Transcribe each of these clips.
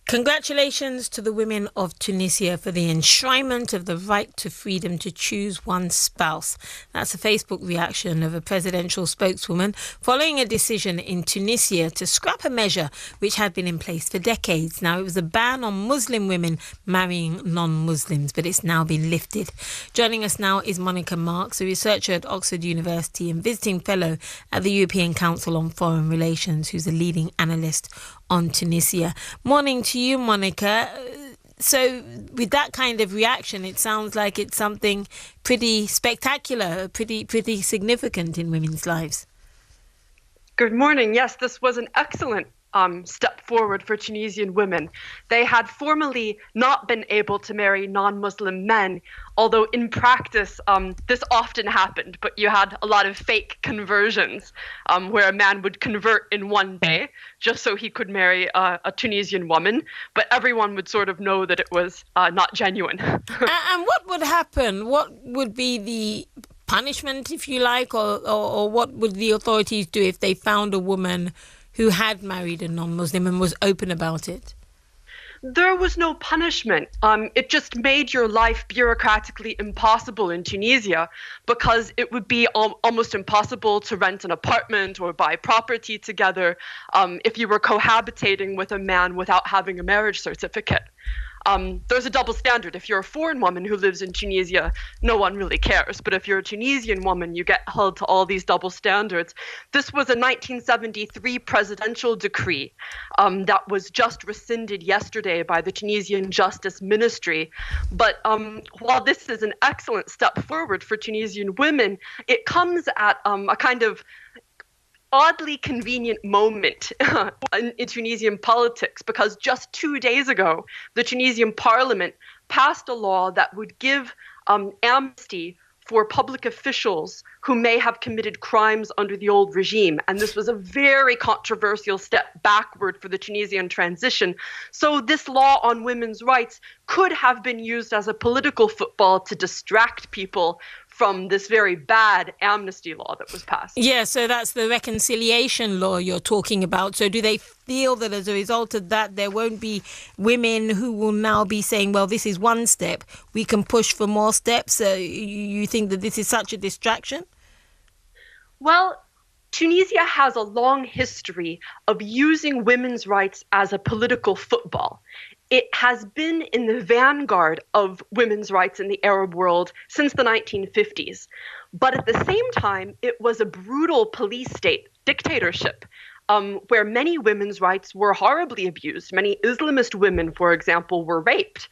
Congratulations to the women of Tunisia for the enshrinement of the right to freedom to choose one's spouse. That's a Facebook reaction of a presidential spokeswoman following a decision in Tunisia to scrap a measure which had been in place for decades. Now, it was a ban on Muslim women marrying non-Muslims, but it's now been lifted. Joining us now is Monica Marks, a researcher at Oxford University and visiting fellow at the European Council on Foreign Relations, who's a leading analyst on Tunisia. Morning to you, Monica. So with that kind of reaction, it sounds like it's something pretty spectacular, pretty significant in women's lives. Good morning. Yes, this was an excellent step forward for Tunisian women. They had formerly not been able to marry non-Muslim men, although in practice this often happened, but you had a lot of fake conversions where a man would convert in one day just so he could marry a Tunisian woman, but everyone would sort of know that it was not genuine. And what would happen? What would be the punishment, if you like, or what would the authorities do if they found a woman who had married a non-Muslim and was open about it? There was no punishment. It just made your life bureaucratically impossible in Tunisia because it would be almost impossible to rent an apartment or buy property together if you were cohabitating with a man without having a marriage certificate. There's a double standard. If you're a foreign woman who lives in Tunisia, no one really cares. But if you're a Tunisian woman, you get held to all these double standards. This was a 1973 presidential decree that was just rescinded yesterday by the Tunisian Justice Ministry. But while this is an excellent step forward for Tunisian women, it comes at a kind of oddly convenient moment in Tunisian politics, because just 2 days ago, the Tunisian parliament passed a law that would give amnesty for public officials who may have committed crimes under the old regime. And this was a very controversial step backward for the Tunisian transition. So this law on women's rights could have been used as a political football to distract people from this very bad amnesty law that was passed. Yeah, so that's the reconciliation law you're talking about. So do they feel that as a result of that, there won't be women who will now be saying, well, this is one step, we can push for more steps? You think that this is such a distraction? Well, Tunisia has a long history of using women's rights as a political football. It has been in the vanguard of women's rights in the Arab world since the 1950s. But at the same time, it was a brutal police state dictatorship where many women's rights were horribly abused. Many Islamist women, for example, were raped.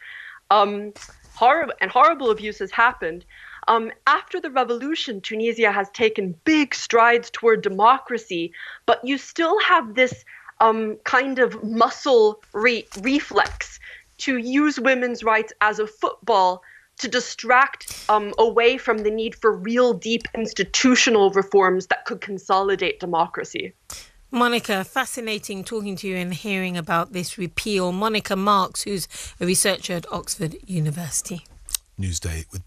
Horrible abuses happened. After the revolution, Tunisia has taken big strides toward democracy, but you still have this kind of muscle reflex to use women's rights as a football to distract away from the need for real deep institutional reforms that could consolidate democracy. Monica, fascinating talking to you and hearing about this repeal. Monica Marks, who's a researcher at Oxford University. Newsday with